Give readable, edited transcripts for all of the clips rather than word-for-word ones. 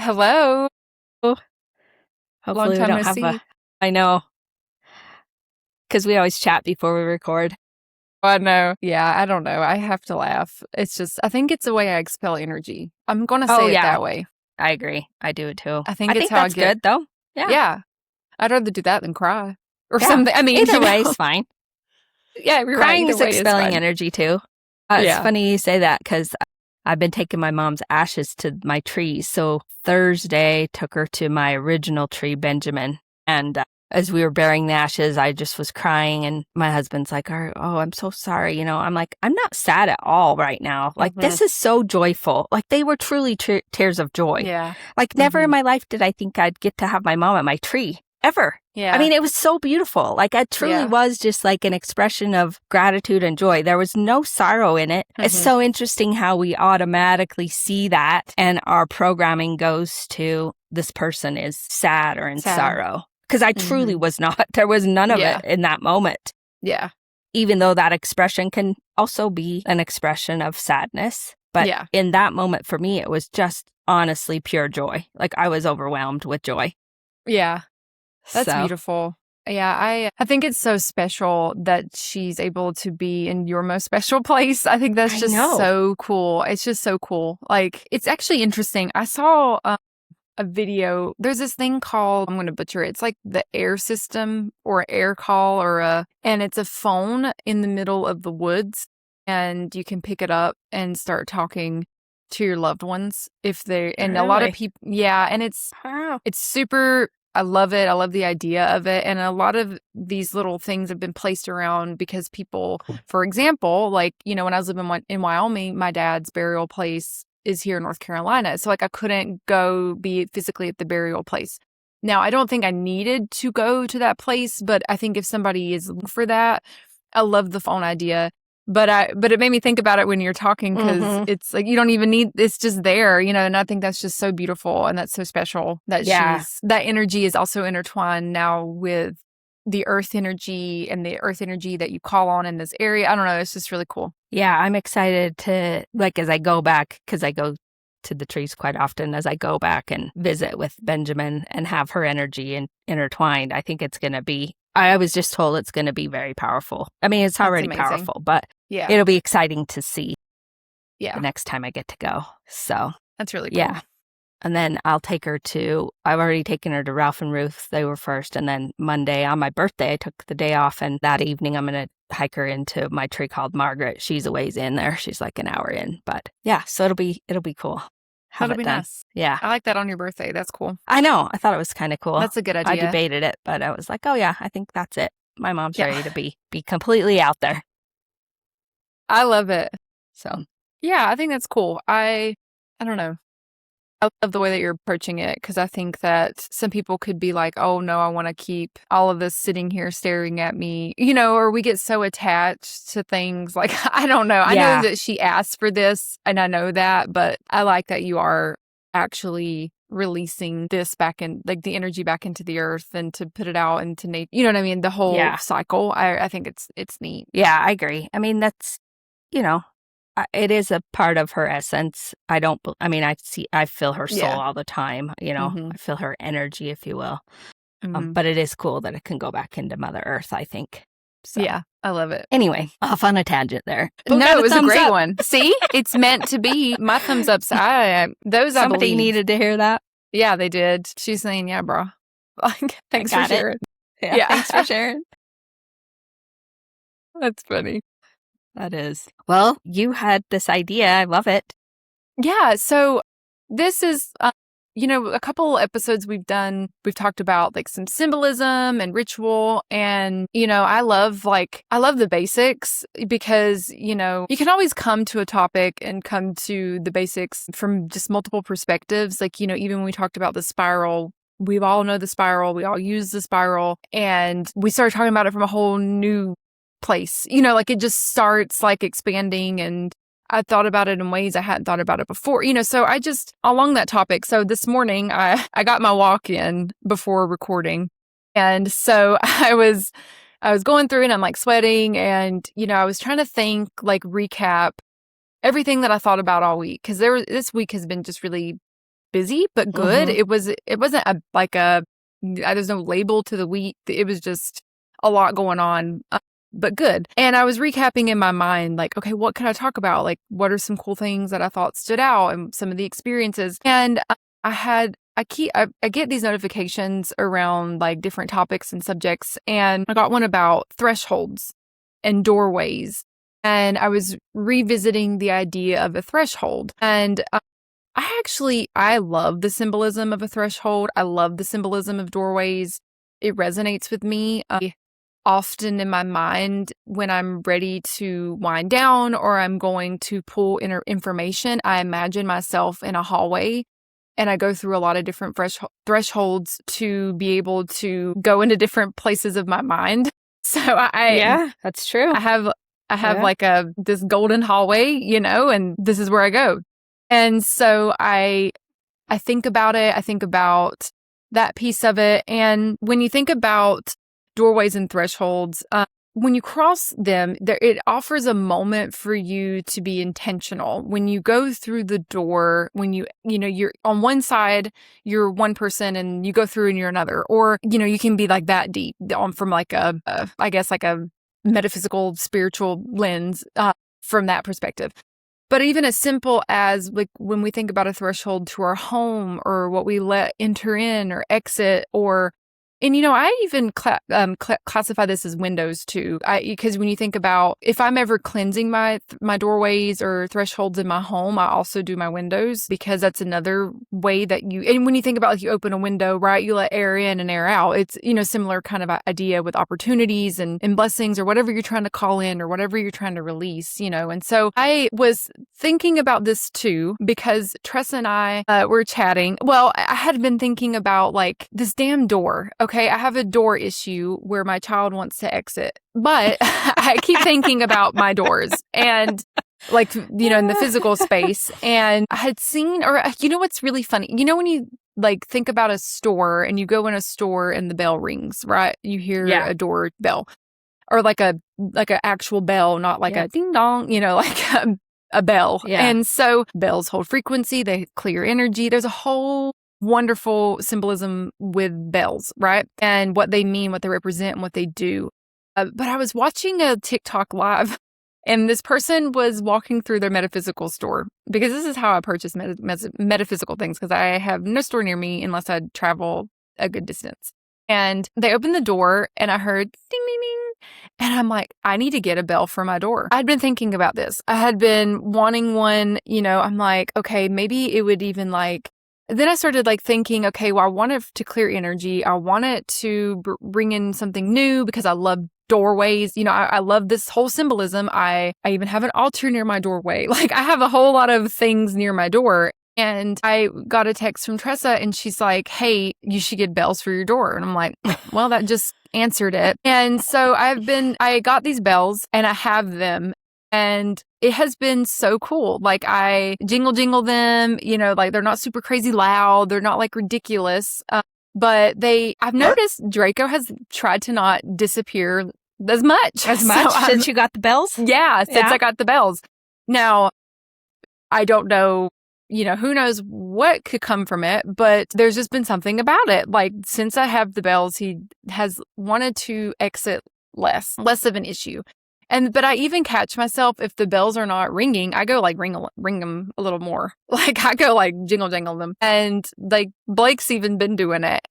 Hello. Long Hopefully we time don't no have see. I know, because we always chat before we record. I know. Yeah, I don't know. I have to laugh. It's just, I think it's the way I expel energy. I'm going to Oh say it yeah, that way. I agree. I do it too. I I think it's think how I that's get, good though. Yeah. yeah, I'd rather do that than cry or Yeah. something. I mean, Either way is fine. yeah, you're right. Crying Either is way is expelling fine. energy too. It's Yeah. funny you say that because I've been taking my mom's ashes to my trees. So Thursday took her to my original tree, Benjamin. And as we were burying the ashes, I just was crying. And my husband's like, oh, I'm so sorry. I'm like, I'm not sad at all right now. Like, Mhm. this is so joyful. Like, they were truly tears of joy. Yeah. Like, never in Mhm. my life did I think I'd get to have my mom at my tree, ever. Yeah. I mean, it was so beautiful. Like, it truly Yeah. was just like an expression of gratitude and joy. There was no sorrow in it. It's Mhm. so interesting how we automatically see that and our programming goes to this person is sad or in Sad. sorrow. Because I truly Mhm. was not. There was none of Yeah. it in that moment. Yeah. Even though that expression can also be an expression of sadness. But Yeah. in that moment for me, it was just honestly pure joy. Like, I was overwhelmed with joy. Yeah. That's So, beautiful. Yeah, I think it's so special that she's able to be in your most special place. I think that's I just know. so cool. It's just so cool. Like, it's actually interesting. I saw a video. There's this thing called, I'm going to butcher it. It's like the air system or air call and it's a phone in the middle of the woods and you can pick it up and start talking to your loved ones and a lot of Really? people, yeah, and Wow. it's super, I love it. I love the idea of it. And a lot of these little things have been placed around because people, for example, like, when I was living in Wyoming, my dad's burial place is here in North Carolina. So, like, I couldn't go be physically at the burial place. Now, I don't think I needed to go to that place, but I think if somebody is looking for that, I love the phone idea. But it made me think about it when you're talking because it's like you don't even need, it's just there, and I think that's just so beautiful and that's so special that Yeah. that energy is also intertwined now with the earth energy and the earth energy that you call on in this area. I don't know. It's just really cool. Yeah, I'm excited to, like, as I go back, because I go to the trees quite often, as I go back and visit with Benjamin and have her energy intertwined, I think it's going to be, I was just told it's going to be very powerful. I mean, it's That's already amazing. powerful, but Yeah. it'll be exciting to see the Yeah. next time I get to go. So, That's really cool. yeah. And then I've already taken her to Ralph and Ruth. They were first. And then Monday on my birthday, I took the day off. And that evening, I'm going to hike her into my tree called Margaret. She's a ways in there. She's like an hour in. But yeah, so it'll be cool. Have That'll it be done. nice. Yeah. I like that on your birthday. That's cool. I know. I thought it was kind of cool. That's a good I idea. debated it, but I was like, oh yeah, I think that's it. My mom's Yeah. ready to be completely out there. I love it. So Yeah, I think that's cool. I don't know. I love the way that you're approaching it because I think that some people could be like, oh no, I want to keep all of this sitting here staring at me, or we get so attached to things. Like, I don't know. I Yeah. know that she asked for this and I know that, but I like that you are actually releasing this back in, like the energy back into the earth and to put it out into nature. You know what I mean? The whole Yeah. cycle. I think it's neat. Yeah, I agree. I mean, that's, it is a part of her essence. I feel her soul Yeah. all the time, Mhm. I feel her energy, if you will. Mhm. But it is cool that it can go back into Mother Earth, I think. So, Yeah, I love it. anyway, off on a tangent there. Who No, got it was a thumbs great up? one. See, it's meant to be. My thumbs ups. I Somebody believe. needed to hear that. Yeah, they did. She's saying, "Yeah, bro." Like, thanks for got it. sharing. Yeah, Yeah. thanks for sharing. That's funny. That is. Well, you had this idea. I love it. Yeah. So this is, a couple episodes we've talked about like some symbolism and ritual. And, I love the basics because, you can always come to a topic and come to the basics from just multiple perspectives. Like, even when we talked about the spiral, we all know the spiral, we all use the spiral, and we started talking about it from a whole new place. Like it just starts like expanding, and I thought about it in ways I hadn't thought about it before. So I just, along that topic. So this morning I got my walk in before recording. And so I was going through and I'm like sweating and, I was trying to think, like recap everything that I thought about all week. Cause this week has been just really busy, but good. It wasn't there's no label to the week. It was just a lot going on, but good. And I was recapping in my mind, like, okay, what can I talk about? Like, what are some cool things that I thought stood out and some of the experiences? And I get these notifications around like different topics and subjects. And I got one about thresholds and doorways. And I was revisiting the idea of a threshold. And I love the symbolism of a threshold. I love the symbolism of doorways. It resonates with me. Often in my mind, when I'm ready to wind down or I'm going to pull information, I imagine myself in a hallway, and I go through a lot of different thresholds to be able to go into different places of my mind. So yeah, that's true. I have like this golden hallway, and this is where I go. And so I think about it. I think about that piece of it. And when you think about doorways and thresholds, when you cross them, it offers a moment for you to be intentional. When you go through the door, when you're on one side, you're one person, and you go through and you're another. Or, you can be like that deep from like I guess like a metaphysical, spiritual lens from that perspective. But even as simple as like when we think about a threshold to our home or what we let enter in or exit, and I even classify this as windows too. Because when you think about if I'm ever cleansing my doorways or thresholds in my home, I also do my windows, because that's another way that and when you think about like you open a window, right, you let air in and air out. It's, similar kind of idea with opportunities and blessings or whatever you're trying to call in or whatever you're trying to release, And so I was thinking about this too, because Tressa and I were chatting. Well, I had been thinking about like this damn door. Okay, I have a door issue where my child wants to exit, but I keep thinking about my doors and like, in the physical space. And I had seen, or what's really funny? When you like think about a store and you go in a store and the bell rings, right? You hear a door bell, or like a actual bell, not like a ding dong, like a bell. Yeah. And so bells hold frequency, they clear energy. There's a whole wonderful symbolism with bells, right? And what they mean, what they represent, and what they do. But I was watching a Tik Toc live, and this person was walking through their metaphysical store, because this is how I purchase metaphysical things, because I have no store near me unless I travel a good distance. And they opened the door, and I heard ding, ding, ding. And I'm like, I need to get a bell for my door. I'd been thinking about this. I had been wanting one, I'm like, okay, maybe it would even like. Then I started like thinking, okay, well, I want it to clear energy. I want it to bring in something new, because I love doorways. I love this whole symbolism. I even have an altar near my doorway. Like I have a whole lot of things near my door. And I got a text from Tressa, and she's like, hey, you should get bells for your door. And I'm like, well, that just answered it. And so I got these bells and I have them. And it has been so cool. Like I jingle them, like they're not super crazy loud. They're not like ridiculous. But I've noticed Draco has tried to not disappear as much. Since you got the bells? Yeah, since I got the bells. Now, I don't know, who knows what could come from it, but there's just been something about it. Like since I have the bells, he has wanted to exit less of an issue. But I even catch myself, if the bells are not ringing, I go like ring them a little more. Like I go like jingle them. And like Blake's even been doing it.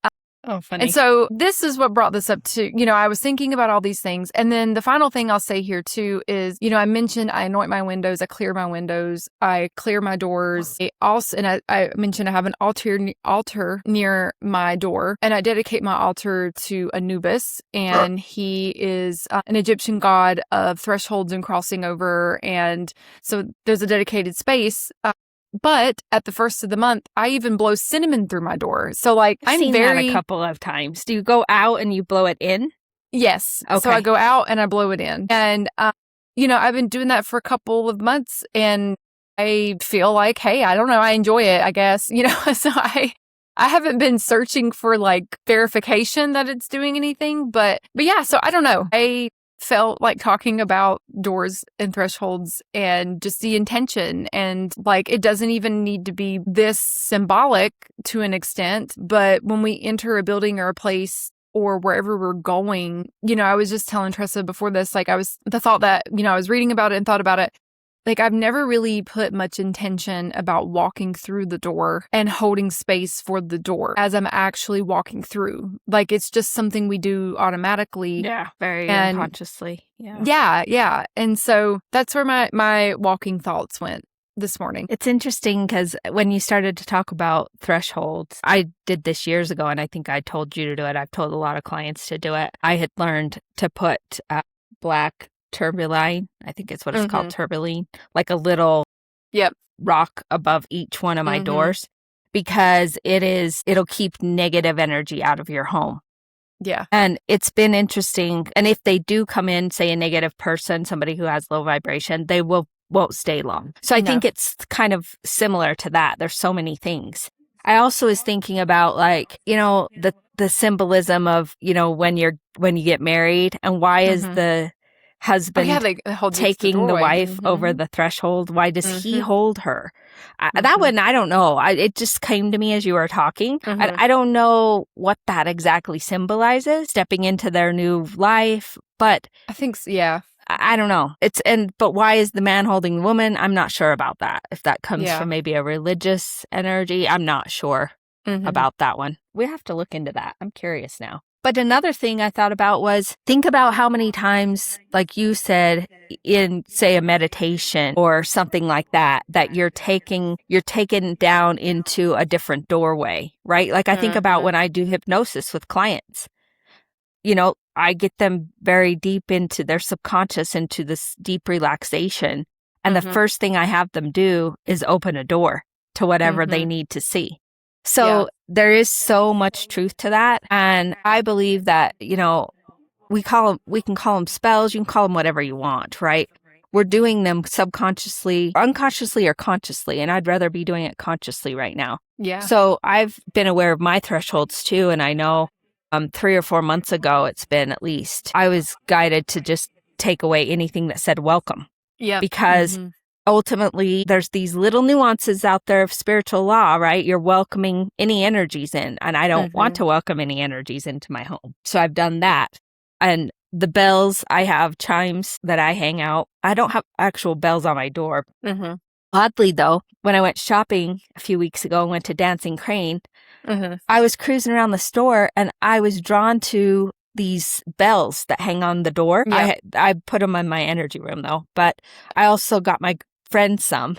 Oh, funny. And so this is what brought this up too. I was thinking about all these things. And then the final thing I'll say here too is, I mentioned I anoint my windows, I clear my windows, I clear my doors. I mentioned I have an altar near my door, and I dedicate my altar to Anubis. And he is an Egyptian god of thresholds and crossing over. And so there's a dedicated space. But at the first of the month, I even blow cinnamon through my door. So like I've seen that a couple of times. Do you go out and you blow it in? Yes. Okay. So I go out and I blow it in. And, I've been doing that for a couple of months, and I feel like, hey, I don't know, I enjoy it, I guess. So I haven't been searching for like verification that it's doing anything. But yeah, so I don't know. I felt like talking about doors and thresholds and just the intention. And like, it doesn't even need to be this symbolic to an extent, but when we enter a building or a place or wherever we're going, I was just telling Tressa before this, like the thought that, I was reading about it and thought about it. Like, I've never really put much intention about walking through the door and holding space for the door as I'm actually walking through. Like, it's just something we do automatically. Yeah, very unconsciously. Yeah. And so that's where my walking thoughts went this morning. It's interesting because when you started to talk about thresholds, I did this years ago, and I think I told you to do it. I've told a lot of clients to do it. I had learned to put black turbuline, I think it's what it's called, turbuline, like a little rock above each one of my doors, because it'll keep negative energy out of your home. Yeah. And it's been interesting. And if they do come in, say a negative person, somebody who has low vibration, they won't stay long. So I think it's kind of similar to that. There's so many things. I also was thinking about like, the symbolism of, when you get married, and why is the husband taking the wife over the threshold? Why does he hold her? That one, I don't know. It just came to me as you were talking. I don't know what that exactly symbolizes, stepping into their new life, but I think, yeah. I don't know. But why is the man holding the woman? I'm not sure about that. If that comes from maybe a religious energy, I'm not sure about that one. We have to look into that. I'm curious now. But another thing I thought about was, think about how many times, like you said, in, say, a meditation or something like that you're taken down into a different doorway, right? Like I think about when I do hypnosis with clients, I get them very deep into their subconscious, into this deep relaxation. And the first thing I have them do is open a door to whatever they need to see. So there is so much truth to that. And I believe that, we can call them spells. You can call them whatever you want, right? We're doing them subconsciously, unconsciously, or consciously. And I'd rather be doing it consciously right now. Yeah. So I've been aware of my thresholds too. And I know 3 or 4 months ago, it's been at least, I was guided to just take away anything that said welcome. Yeah. Because ultimately, there's these little nuances out there of spiritual law, right? You're welcoming any energies in, and I don't want to welcome any energies into my home. So I've done that. And the bells, I have chimes that I hang out. I don't have actual bells on my door. Oddly, though, when I went shopping a few weeks ago and went to Dancing Crane, I was cruising around the store and I was drawn to these bells that hang on the door. Yeah. I put them in my energy room, though, but I also got my friend some.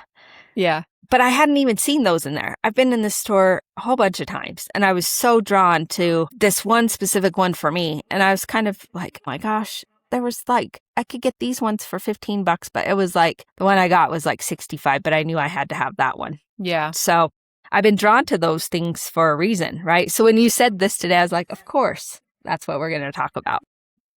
Yeah. But I hadn't even seen those in there. I've been in this store a whole bunch of times, and I was so drawn to this one specific one for me. And I was kind of like, oh my gosh, there was like, I could get these ones for $15, but it was like, the one I got was like 65, but I knew I had to have that one. Yeah. So I've been drawn to those things for a reason, right? So when you said this today, I was like, of course, that's what we're going to talk about.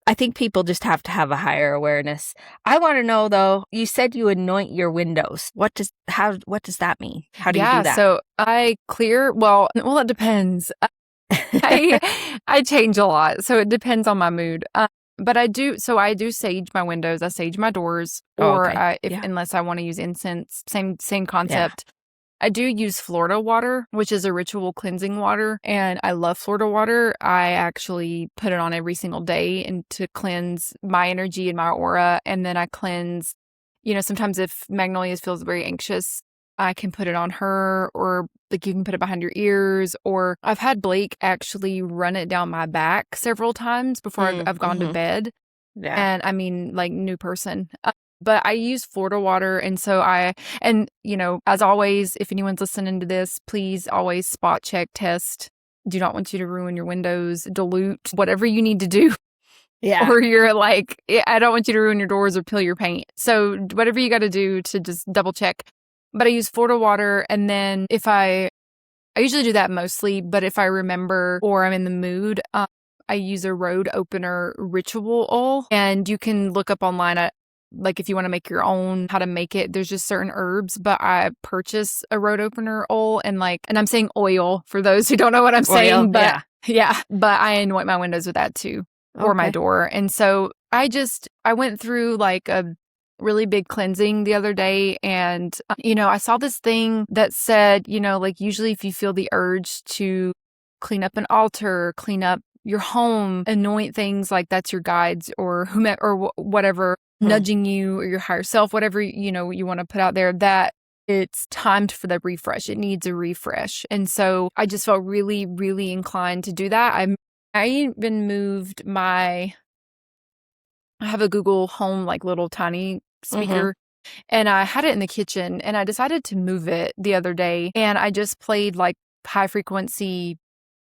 I think people just have to have a higher awareness. I want to know, though, you said you anoint your windows. What does that mean? How do you do that? So I clear, well, it depends. I change a lot, so it depends on my mood. But I do sage my windows, I sage my doors, or unless I want to use incense, same concept. Yeah. I do use Florida water, which is a ritual cleansing water, and I love Florida water. I actually put it on every single day and to cleanse my energy and my aura, and then I cleanse, sometimes if Magnolia feels very anxious, I can put it on her, or like you can put it behind your ears, or I've had Blake actually run it down my back several times before I've gone to bed. Yeah. And I mean, like, new person. But I use Florida water. And so as always, if anyone's listening to this, please always spot check, test. Do not want you to ruin your windows, dilute, whatever you need to do. Yeah. Or you're like, I don't want you to ruin your doors or peel your paint. So whatever you got to do to just double check. But I use Florida water. And then I usually do that mostly, but if I remember or I'm in the mood, I use a road opener ritual oil. And you can look up online like if you want to make your own, how to make it. There's just certain herbs, but I purchase a road opener oil and I'm saying oil for those who don't know what I'm saying, but but I anoint my windows with that too, or my door. And so I went through like a really big cleansing the other day, and I saw this thing that said, like usually if you feel the urge to clean up an altar, clean up your home, anoint things, like that's your guides or whomever or whatever nudging you, or your higher self, whatever you want to put out there, that it's timed for the refresh. It needs a refresh. And so I just felt really, really inclined to do that. I even moved I have a Google Home, like little tiny speaker, and I had it in the kitchen, and I decided to move it the other day, and I just played like high frequency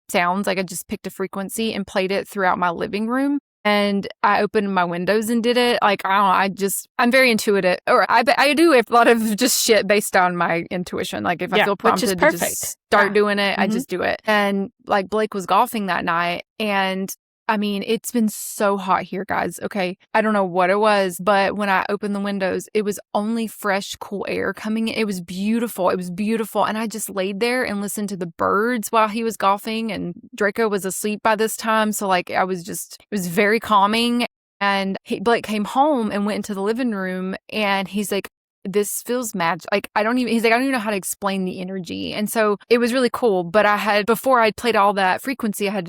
sounds. Like I just picked a frequency and played it throughout my living room. And I opened my windows and did it. Like, I don't know, I'm very intuitive. Or I do a lot of just shit based on my intuition. Like if I feel prompted to just start doing it, I just do it. And like Blake was golfing that night, and I mean, it's been so hot here, guys. Okay. I don't know what it was, but when I opened the windows, it was only fresh, cool air coming in. It was beautiful. It was beautiful. And I just laid there and listened to the birds while he was golfing, and Draco was asleep by this time. So like it was very calming. And Blake came home and went into the living room, and he's like, this feels magic. Like, he's like, I don't even know how to explain the energy. And so it was really cool. But before I played all that frequency, I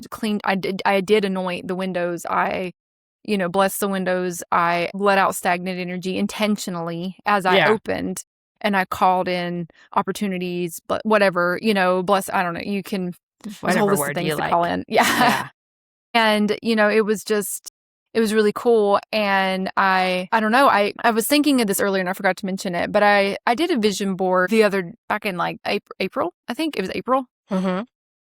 did anoint the windows. I, blessed the windows. I let out stagnant energy intentionally as I opened, and I called in opportunities, but whatever, bless, I don't know. You can, whatever word you like. Call in. Yeah. And, it was really cool. And I don't know, I was thinking of this earlier and I forgot to mention it, but I did a vision board back in like April. I think it was April. Mm-hmm.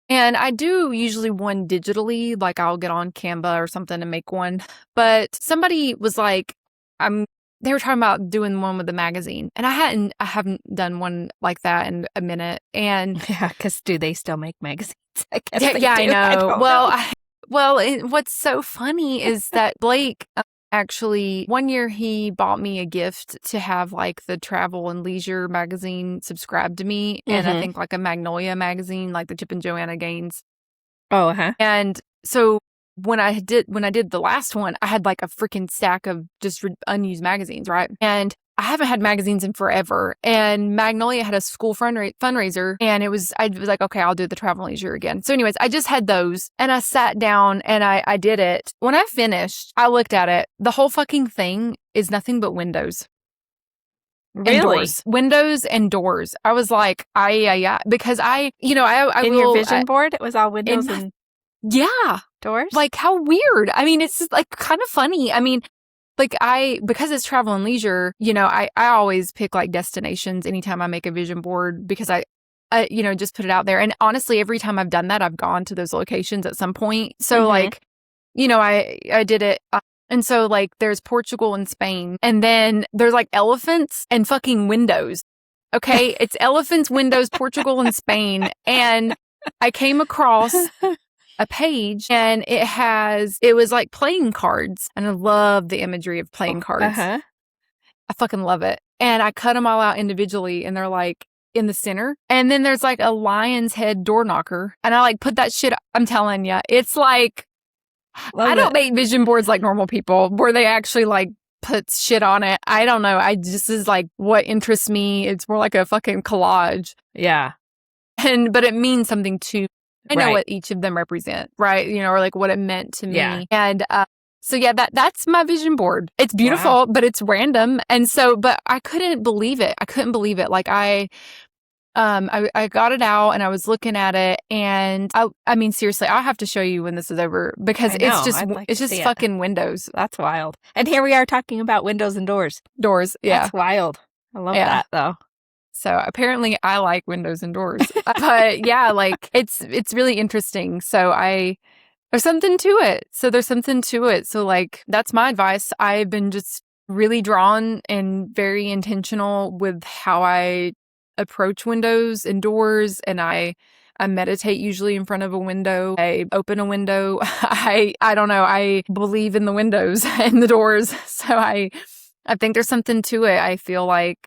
And I do usually one digitally, like I'll get on Canva or something and make one. But somebody was like, they were talking about doing one with the magazine, and I haven't done one like that in a minute. And yeah, because do they still make magazines? I guess yeah, I know. Well, what's so funny is that Blake actually, one year he bought me a gift to have like the Travel and Leisure magazine subscribed to me, and I think like a Magnolia magazine, like the Chip and Joanna Gaines. Oh, huh. And so when I did the last one, I had like a freaking stack of just unused magazines, right? And I haven't had magazines in forever. And Magnolia had a school fundraiser, and I was like, okay, I'll do the Travel and Leisure again. So anyways, I just had those, and I sat down and I did it. When I finished, I looked at it. The whole fucking thing is nothing but windows. Really? And doors. Windows and doors. I was like, yeah. Because I in your vision board, it was all windows and doors? Like, how weird. I mean, it's just like kind of funny. I mean, like because it's Travel and Leisure, I always pick like destinations anytime I make a vision board, because I just put it out there. And honestly, every time I've done that, I've gone to those locations at some point. So like, I did it. And so like there's Portugal and Spain, and then there's like elephants and fucking windows. Okay. It's elephants, windows, Portugal and Spain. And I came across a page, and it was like playing cards, and I love the imagery of playing cards. I fucking love it. And I cut them all out individually, and they're like in the center, and then there's like a lion's head door knocker, and I like put that shit. I'm telling you, it's like, I don't make vision boards like normal people where they actually like put shit on it. I don't know. This is like what interests me. It's more like a fucking collage. Yeah. But it means something to I know what each of them represent, right? Or like what it meant to me. Yeah. And so yeah, that's my vision board. It's beautiful, but it's random. And so, but I couldn't believe it. Like I got it out, and I was looking at it, and I mean, seriously, I'll have to show you when this is over, because it's just fucking windows. That's wild. And here we are talking about windows and doors. Doors. Yeah. That's wild. I love that though. So apparently I like windows and doors, but yeah, like it's really interesting. So there's something to it. So like, that's my advice. I've been just really drawn and very intentional with how I approach windows and doors. And I meditate usually in front of a window. I open a window. I don't know. I believe in the windows and the doors. So I think there's something to it. I feel like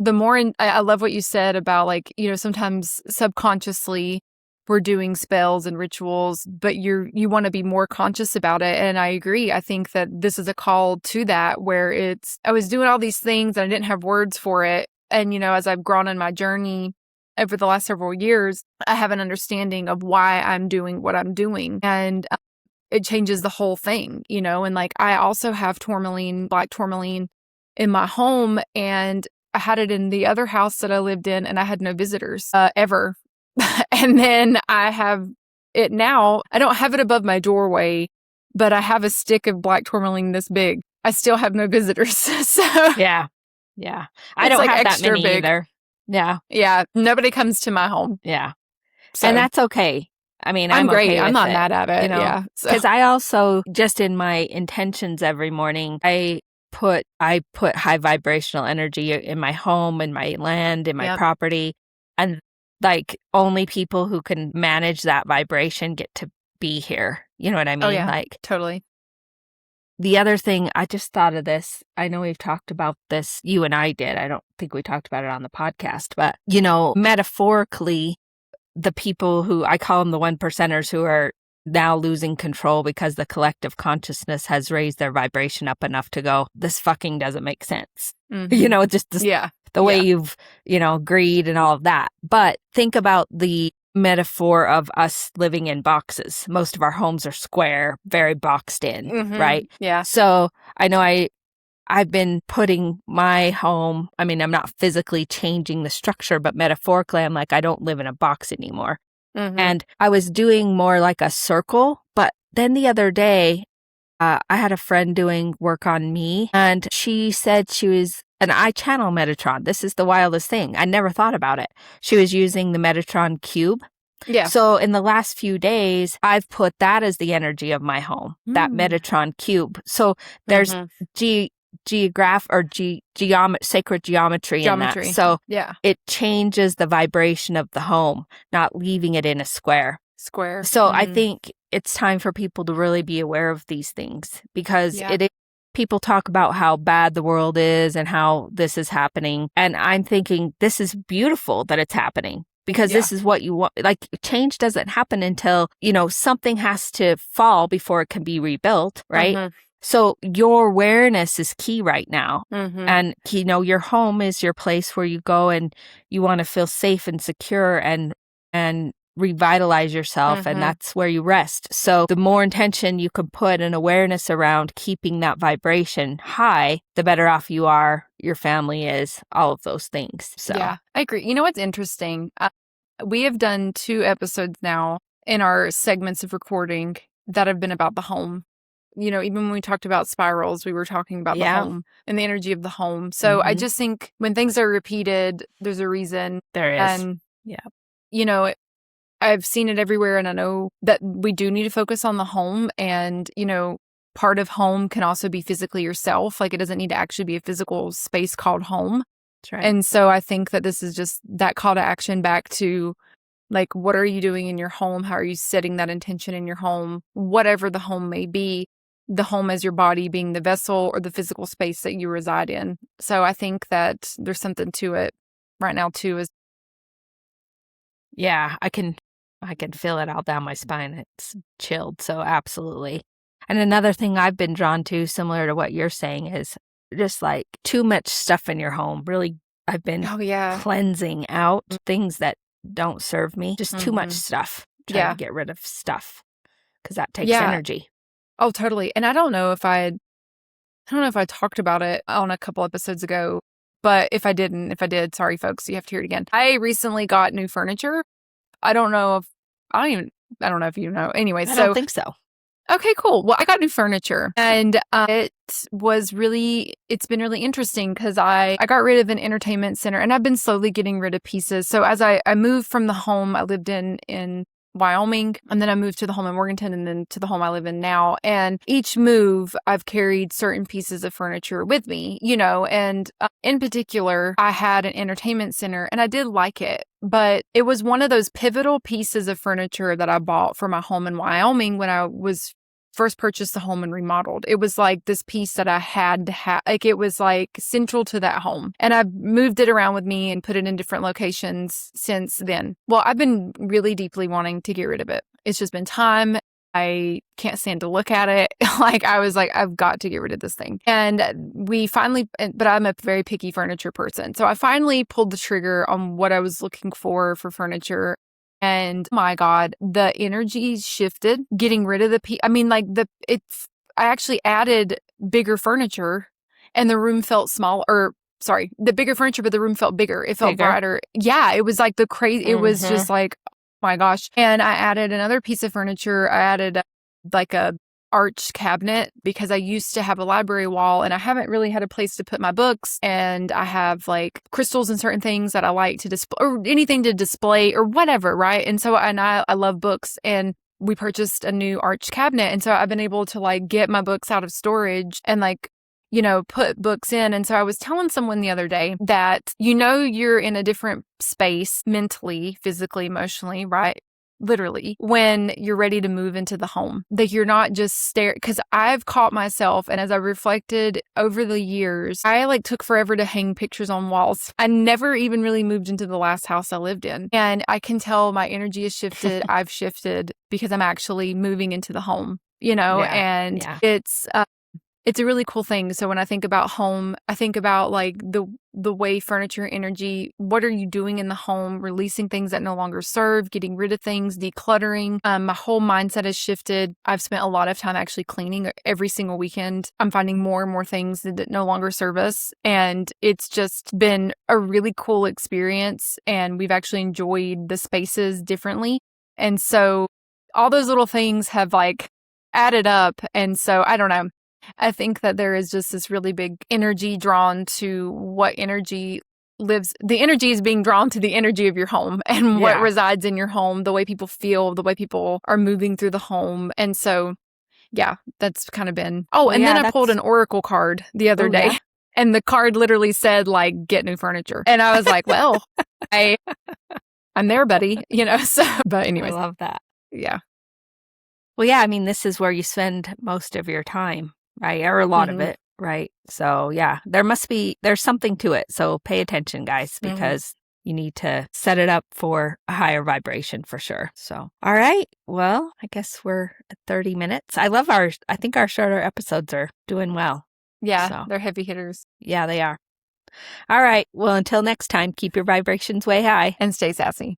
I love what you said about like, sometimes subconsciously we're doing spells and rituals, but you want to be more conscious about it. And I agree. I think that this is a call to that, where I was doing all these things and I didn't have words for it. And, as I've grown in my journey over the last several years, I have an understanding of why I'm doing what I'm doing. And it changes the whole thing, and like I also have tourmaline, black tourmaline in my home, and I had it in the other house that I lived in, and I had no visitors ever. And then I have it now. I don't have it above my doorway, but I have a stick of black tourmaline this big. I still have no visitors. So yeah. I don't have that many big. either. Yeah. Nobody comes to my home. Yeah. So, and that's okay. I mean, I'm great. Okay I'm with not it, mad at it. Yeah. Because I also, just in my intentions every morning, I put high vibrational energy in my home, in my land, in my property. And like only people who can manage that vibration get to be here. You know what I mean? Oh, yeah. Like, totally. The other thing, I just thought of this. I know we've talked about this. You and I did. I don't think we talked about it on the podcast, but metaphorically, the people who I call them the 1%ers who are now losing control because the collective consciousness has raised their vibration up enough to go, this fucking doesn't make sense. Mm-hmm. Just the way you've, greed and all of that. But think about the metaphor of us living in boxes. Most of our homes are square, very boxed in, right? Yeah. So I know I've been putting my home, I mean, I'm not physically changing the structure, but metaphorically, I'm like, I don't live in a box anymore. And I was doing more like a circle. But then the other day, I had a friend doing work on me, and she said and I channel Metatron. This is the wildest thing. I never thought about it. She was using the Metatron cube. Yeah. So in the last few days, I've put that as the energy of my home, that Metatron cube. So there's sacred geometry in that. So it changes the vibration of the home, not leaving it in a square. So I think it's time for people to really be aware of these things, because people talk about how bad the world is and how this is happening. And I'm thinking this is beautiful that it's happening, because this is what you want. Like, change doesn't happen until, something has to fall before it can be rebuilt, right? So your awareness is key right now. And, your home is your place where you go and you want to feel safe and secure and revitalize yourself. And that's where you rest. So the more intention you can put and awareness around keeping that vibration high, the better off you are, your family is, all of those things. So yeah, I agree. You know what's interesting? We have done 2 episodes now in our segments of recording that have been about the home. Even when we talked about spirals, we were talking about the home and the energy of the home. So I just think when things are repeated, there's a reason. There is. And, I've seen it everywhere, and I know that we do need to focus on the home. And, part of home can also be physically yourself. Like, it doesn't need to actually be a physical space called home. That's right. And so I think that this is just that call to action back to, like, what are you doing in your home? How are you setting that intention in your home? Whatever the home may be, the home as your body being the vessel or the physical space that you reside in. So I think that there's something to it right now too. I can feel it all down my spine. It's chilled. So absolutely. And another thing I've been drawn to, similar to what you're saying, is just like too much stuff in your home. Really, I've been cleansing out things that don't serve me. Just too much stuff. Trying to get rid of stuff, because that takes energy. Oh, totally. And I don't know if I talked about it on a couple episodes ago, but if I did, sorry folks, you have to hear it again. I recently got new furniture. I don't know if you know. Anyway, I don't think so. Okay, cool. Well, I got new furniture, and it's been really interesting because I got rid of an entertainment center, and I've been slowly getting rid of pieces. So as I moved from the home I lived in Wyoming, and then I moved to the home in Morganton, and then to the home I live in now. And each move, I've carried certain pieces of furniture with me, and in particular, I had an entertainment center, and I did like it, but it was one of those pivotal pieces of furniture that I bought for my home in Wyoming when I was first purchased the home and remodeled. It was like this piece that I had to have. Like it was like central to that home. And I've moved it around with me and put it in different locations since then. Well, I've been really deeply wanting to get rid of it. It's just been time. I can't stand to look at it. Like I was like, I've got to get rid of this thing. And we finally, but I'm a very picky furniture person. So I finally pulled the trigger on what I was looking for furniture. And my God, the energy shifted getting rid of I actually added bigger furniture and the room felt small, or sorry, the bigger furniture, but the room felt bigger. It felt brighter. Yeah. It was like it was just like, my gosh. And I added another piece of furniture. I added like a arch cabinet because I used to have a library wall and I haven't really had a place to put my books. And I have like crystals and certain things that I like to display or anything to display or whatever. Right. And so, I love books, and we purchased a new arch cabinet. And so I've been able to like get my books out of storage and like, put books in. And so I was telling someone the other day that, you're in a different space mentally, physically, emotionally, right? Literally, when you're ready to move into the home, that you're not just staring. Because I've caught myself, and as I reflected over the years, I like took forever to hang pictures on walls. I never even really moved into the last house I lived in. And I can tell my energy has shifted. I've shifted because I'm actually moving into the home, it's a really cool thing. So when I think about home, I think about like the way furniture energy, what are you doing in the home, releasing things that no longer serve, getting rid of things, decluttering. My whole mindset has shifted. I've spent a lot of time actually cleaning every single weekend. I'm finding more and more things that no longer serve us. And it's just been a really cool experience. And we've actually enjoyed the spaces differently. And so all those little things have like added up. And so I don't know. I think that there is just this really big energy drawn to what energy lives. The energy is being drawn to the energy of your home and what resides in your home, the way people feel, the way people are moving through the home. And so, yeah, that's kind of been. Oh, and then I pulled an oracle card the other day. Yeah. And the card literally said, like, get new furniture. And I was like, well, I'm there, buddy. So, but anyways. I love that. Yeah. Well, yeah, I mean, this is where you spend most of your time. Right. Or a lot of it. Right. So, yeah, there's something to it. So pay attention, guys, because you need to set it up for a higher vibration for sure. So, all right. Well, I guess we're at 30 minutes. I think our shorter episodes are doing well. Yeah. So, they're heavy hitters. Yeah, they are. All right. Well, until next time, keep your vibrations way high and stay sassy.